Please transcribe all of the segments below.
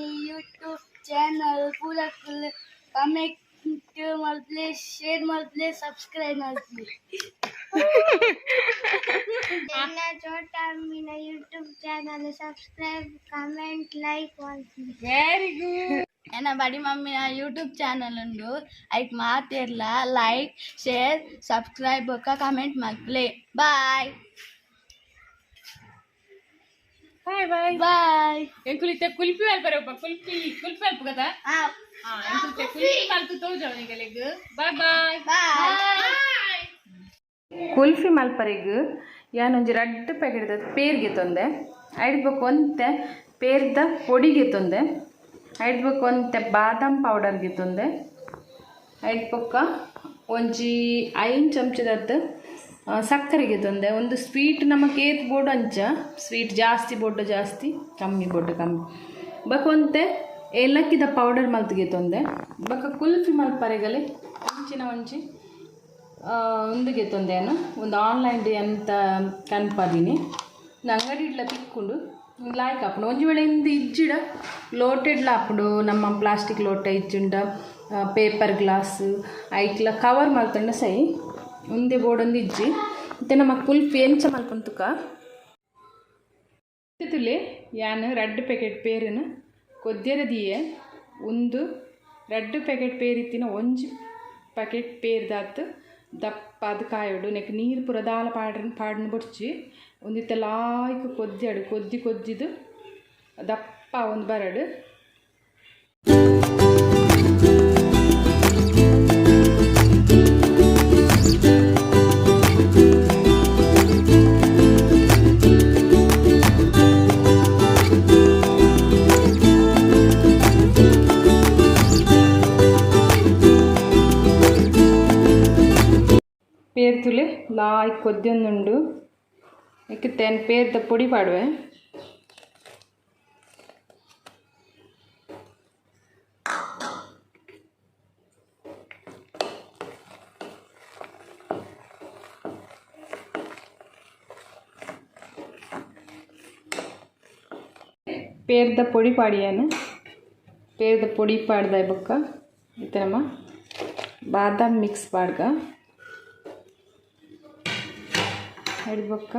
YouTube channel comment please share please subscribe please छोटा Meena YouTube channel subscribe comment like all very good एना बड़ी mummy ना YouTube channel उंडु ऐक मातेरला like share subscribe का comment मल्ले bye bye bye bye ಎಂಕುಲಿತೆ kulfi ಮಲ್ಪರಪ್ಪ kulfi ಮಲ್ಪ ಕದಾ ಎಂಕುಲಿತೆ kulfi ಮಲ್ತು ತೋಜಾವ ನಿಗಲೆಗ್ bye bye bye kulfi ಮಲ್ಪರೆಗ್ ಯಾನೊಂಜಿ ರಡ್ಡ್ packet ಪೇರ್ಗೆ ತೊಂದೆ ಐಡ್ಬೇಕು ಒಂತೆ ಪೇರ್ದ ಪೊಡಿಗೆ ತೊಂದೆ ಐಡ್ಬೇಕು ಒಂತೆ ಬಾದಾಮ್ ಪೌಡರ್ಗೆ ತೊಂದೆ ಐಡ್ಪಕ್ಕ ಒಂಜಿ 5 ಚಮಚದದ್ದು ಸಕ್ಕರೆಗೆ ತೊಂದೆ ಒಂದು ಸ್ವೀಟ್ ನಮಗೆ ಏತ್ ಬೋರ್ಡ್ ಅಂಚ ಸ್ವೀಟ್ ಜಾಸ್ತಿ ಬೋರ್ಡ್ ಜಾಸ್ತಿ ಕಮ್ಮಿ ಬೋರ್ಡ್ ಕಮ್ಮಿ ಬಕೊಂತೆ ಏಲಕ್ಕಿದ ಪೌಡರ್ ಮಲ್ತಿಗೆ ತೊಂದೆ ಬಕ ಕುಲ್ಫಿ ಮಲ್ಪರೆಗಲೆ ಅಂಚಿನ ಒಂಚಿ ಒಂದಿಗೆ ತೊಂದೇನು ಒಂದು ಆನ್ಲೈನ್ ಡೇ ಅಂತ ಕನ್ಪಾದೀನಿ ಅಂಗಡಿ ಇಡ್ಲ ತಿಕ್ಕೊಂಡು ಲಾಯ್ಕ್ ಹಾಕೊಂಡು ಒಂಜಿ ವೇಳೆ ಇಂದು ಇಜ್ಜಿಡ ಲೋಟೆಡ್ಲ ಹಾಕೊಂಡು ನಮ್ಮ ಪ್ಲಾಸ್ಟಿಕ್ ಲೋಟ ಇಜ್ಜುಂಡ ಪೇಪರ್ ಗ್ಲಾಸ್ ಐಕ್ಲ ಕವರ್ ಮಲ್ತಂಡ ಸೈ ಒಂದೇ ಬೋರ್ಡೊಂದು ಇಜ್ಜಿ ಮತ್ತು ನಮ್ಮ ಕುಲ್ಫಿ ಎಂಚ ಮಲ್ಪಂತುಕ ತುಲೆ ಯಾನು ರಡ್ಡ್ ಪ್ಯಾಕೆಟ್ ಪೇರನ್ನು ಕೊದ್ದೆರದಿಯೇ ಒಂದು ರಡ್ಡ್ ಪ್ಯಾಕೆಟ್ ಪೇರಿತ್ತಿನ ಒಂಜಿ ಪ್ಯಾಕೆಟ್ ಪೇರ್ದಾತು ದಪ್ಪ ಅದು ಕಾಯೋಡು ನೆಕ್ ನೀರು ಪೂರ ದಾಲ ಪಾಡನ್ನು ಬೊಡ್ಚಿ ಒಂದಿತ್ತ ಲಾಯ್ಕ್ ಕೊದ್ದಿಯಾಡು ಕೊದ್ದಿದು ದಪ್ಪ ಒಂದು ಬರಡು പേർത്തുല് ലായ് കൊദ്യൊന്നുണ്ട് എനിക്ക് തേൻ പേർത്ത പൊടി പാടുവേ പേർത്ത പൊടി പാടിയാണ് പേർത്ത പൊടി പാಡ್ದ ಬೊಕ್ಕ ಇತನಮ ಬಾದಾಮ್ ಮಿಕ್ಸ್ ಪಾಡ್ಗ ಹಿಡ್ಬೊಕ್ಕ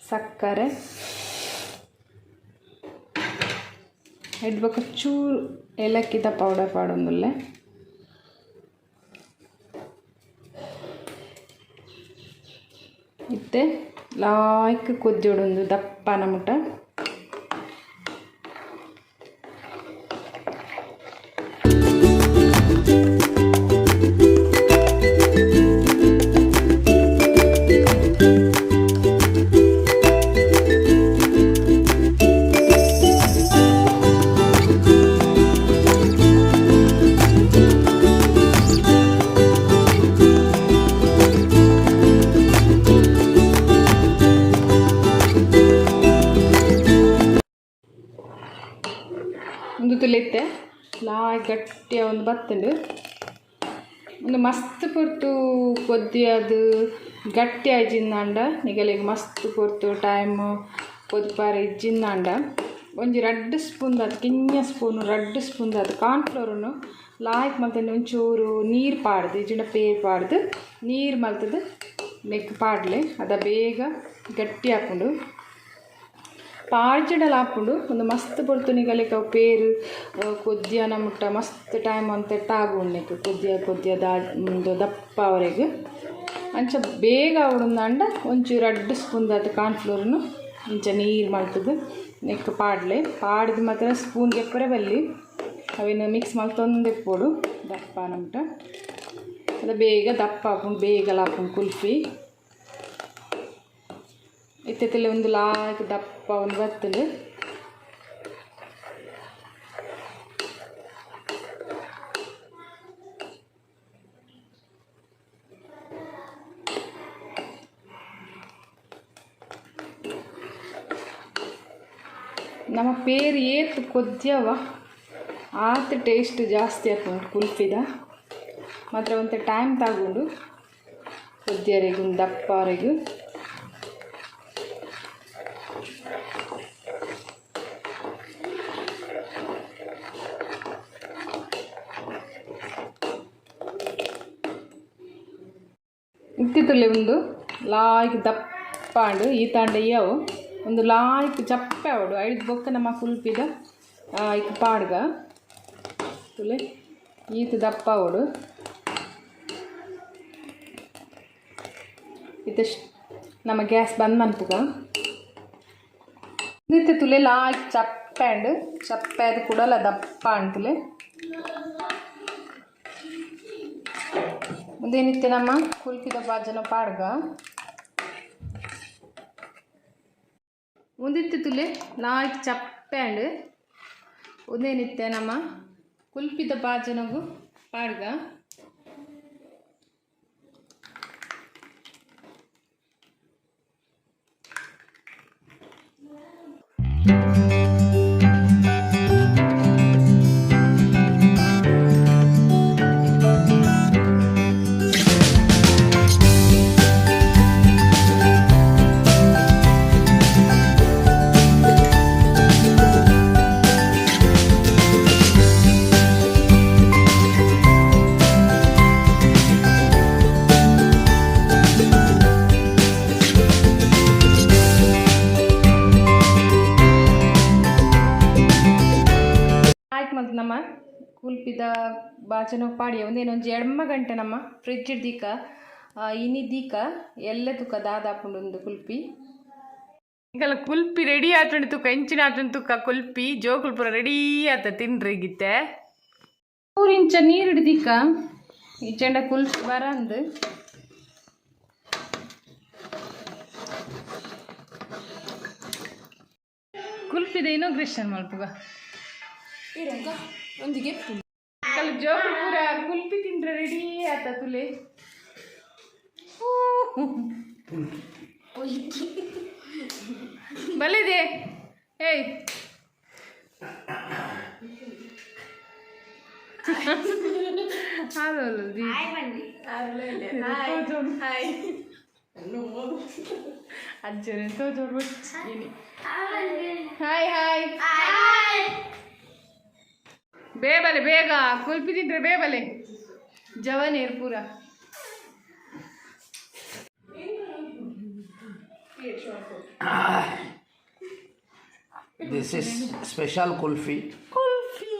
ಸಕ್ಕರೆ ಹಿಡ್ಬೊಕ್ಕ ಚೂರು ಏಲಕ್ಕಿದ ಪೌಡರ್ ಪಾಡೊಂದುಲ್ಲೆ ಇತ್ತೆ ಲಾಯ್ಕ್ ಕೊದ್ದಿಡೊಂದು ದಪ್ಪನ ಮುಟ ಒಂದು ತುಲಿತ್ತೆ ಲಾಯ್ ಗಟ್ಟಿಯ ಒಂದು ಬತ್ತಂಡು ಒಂದು ಮಸ್ತ್ ಪೊರ್ತು ಕೊದ್ದಿ ಅದು ಗಟ್ಟಿ ಆಯ್ಜಿಂದಾಂಡ ನಿಗಲಿಗೆ ಮಸ್ತ್ ಪೊರ್ತು ಟೈಮ್ ಕೊದ್ಪಾರ ಇಜ್ಜಿಂದಾಂಡ ಒಂಜಿ 2 ಸ್ಪೂನ್ ಅದು ಕಿಂಜ ಸ್ಪೂನು 2 ಸ್ಪೂನ್ ಅದು ಕಾರ್ನ್ಫ್ಲೋರನ್ನು ಲಾಯ್ಕ್ ಮಲ್ತಂದು ಒಂಚೂರು ನೀರು ಪಾಡ್ದು ಇಜಿಂಡ ಪೇರ್ ಪಾಡ್ದು ನೀರು ಮಲ್ತದು ನೆಕ್ ಪಾಡ್ಲೆ ಅದ ಬೇಗ ಗಟ್ಟಿ ಹಾಕೊಂಡು ಪಾಡ್ಜಿಡಲು ಹಾಕೊಂಡು ಒಂದು ಮಸ್ತ್ ಬೊಡ್ತುನಿಗಲಿಕ್ಕೆ ಅವು ಪೇರು ಕೊದ್ದಿಯನ ಮುಟ್ಟ ಮಸ್ತ್ ಟೈಮ್ ಅಂತ ಆಗುಂಡೆಕ್ ಕೊದ್ದಿಯದ ಒಂದು ದಪ್ಪ ಅವರೆಗೆ ಅಂಚ ಬೇಗ ಅವಡಂದ ಒಂಚೂರು 2 ಸ್ಪೂನ್ ಅದು ಕಾರ್ನ್ಫ್ಲೋರನ್ನು ಇಂಚ ನೀರು ಮಲ್ತದು ನೆಕ್ ಪಾಡ್ಲೆ ಪಾಡ್ದು ಮಾತ್ರ ಸ್ಪೂನ್ಗೆ ಎಪ್ಪರೆ ಬಲ್ಲಿ ಅವೇನು ಮಿಕ್ಸ್ ಮಲ್ತೊಂದು ಎಪ್ಪೋಡು ದಪ್ಪ ನಮಟ ಅದು ಬೇಗ ದಪ್ಪ ಹಾಕೊಂಡು ಬೇಗ ಹಾಕೊಂಡು ಕುಲ್ಫಿ ಇತ್ತಲ್ಲಿ ಒಂದು ಲಾಕ್ ದಪ್ಪ ಒಂದು ಬತ್ತಲು ನಮ್ಮ ಪೇರು ಏತು ಕೊದ್ಯವ ಆತ ಟೇಸ್ಟ್ ಜಾಸ್ತಿ ಆಗ್ತದೆ ಕುಲ್ಫಿದ ಮಾತ್ರ ಒಂದು ಟೈಮ್ ತಗೊಂಡು ಕೊದ್ಯರೆಗೂ ದಪ್ಪವರೆಗೂ ಇತ್ತಿತ್ತಲ್ಲಿ ಒಂದು ಲಾಯ್ಕ್ ದಪ್ಪ ಅಂಡು ಈ ತಾಂಡಯ್ಯವು ಒಂದು ಲಾಯ್ಕ್ ಚಪ್ಪೆ ಅವಡು ಐದು ಬೊಕ್ಕ ನಮ್ಮ ಕುಲ್ಪಿದ ಇಕ್ ಪಾಡ್ಗ ತುಲೆ ಈತ ದಪ್ಪ ಅವಡು ಇತ್ತ ನಮ್ಮ ಗ್ಯಾಸ್ ಬಂದ್ ಮನ್ಪುಗ ಇತ್ತ ತುಲೆ ಲಾಯ್ಕ್ ಚಪ್ಪೆ ಅಂಡು ಚಪ್ಪೆ ಅದು ಕೂಡಲ ದಪ್ಪ ಅಂಟುಲೆ ಮುಂದೇನಿತ್ತೆ ನಮ್ಮ ಕುಲ್ಪಿದ ಬಾಜನ ಪಾಡ್ಗ ಮುಂದಿತ್ತು ತುಲೆ ಲಾಯ್ಕ್ ಚಪ್ಪೆ ಅಂಡು ಉದೇನಿತ್ತೆ ನಮ್ಮ ಕುಲ್ಪಿದ ಬಾಜನಗು ಪಾಡ್ಗ ಮತ್ತು ನಮ್ಮ ಕುಲ್ಪಿದ ಬಾಚನ ಪಾಡಿ ಒಂದೇನೊಂದು 2 ಗಂಟೆ ನಮ್ಮ ಫ್ರಿಡ್ಜ್ ದೀಕ ಇನ್ನಿದ್ದೀಕ ಎಲ್ಲ ತುಕ ದಾದಾಪುಂಡು ಒಂದು ಕುಲ್ಪಿ ಈಗಲ್ಲ ಕುಲ್ಪಿ ರೆಡಿ ಆತುಂಡು ತುಕ ಇಂಚಿನ ಆತುಂಡು ತುಕ ಕುಲ್ಪಿ ಜೋಕುಲು ಪೂರ ರೆಡಿ ಆತ ತಿನ್ರಿಗಿತ್ತೆ 3 ಇಂಚ ನೀರು ಹಿಡ್ದಿಕ್ಕ ಈ ಚೆಂಡ ಕುಲ್ಪಿ ಬರಂದು ಕುಲ್ಪಿದ ಇನೋಗ್ರೇಷನ್ ಮಲ್ಪುಗ ಒಂದಿಗೆ ಜೋಕುಲು ಪೂರ ಕುಲ್ಪಿ ತಿಂಡ್ರೆ ರೆಡಿ ಆತ ತುಲೆ ಬಲ್ಲಿದೆ ಏಯ್ ಅಜ್ಜರೆ ತೋಜೋರು ಹಾಯ್ ಹಾಯ್ ಬೇಬಲೆ ಬೇಗ ಕುಲ್ಪಿ ತಿಂದ್ರೆ ಬೇಬಲೆ ಜವನೇರ್ ಪೂರ This is special kulfi. Kulfi.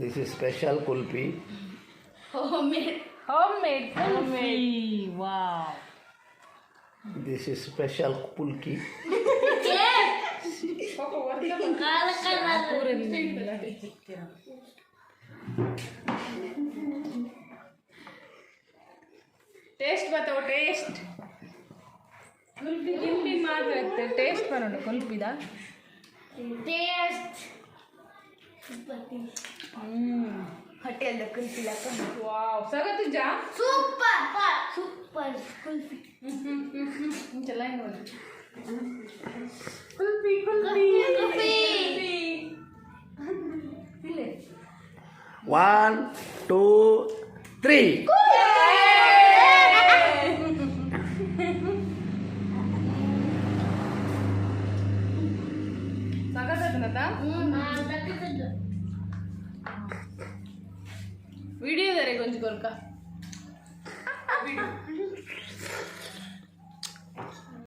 This is special kulfi. Homemade kulfi. Wow. This is special pulki. Taste ಬತ್ತಾವ ಟೇಸ್ಟ್ ಕುಲ್ಫಿ ಗಿಲ್ಫಿ ಮಾತ್ರ ಟೇಸ್ಟ್ ಬರೋಣ ಕುಲ್ಫಿದ ಟೇಸ್ಟ್ ಹೋಟೆಲ್ ಕುಲ್ಫಿ ವಾವ್ ಸಗತ್ತು ಜಾ ಸೂಪರ್ ಕುಲ್ಫಿ ಇಂಚೆಲ್ಲ ನೋಡಿ ಕುಲ್ಫಿ One, two, three. ಆತನದ ವಿಡಿಯೋದರೆ ಕೊಂಚ ಕೊರ್ಕ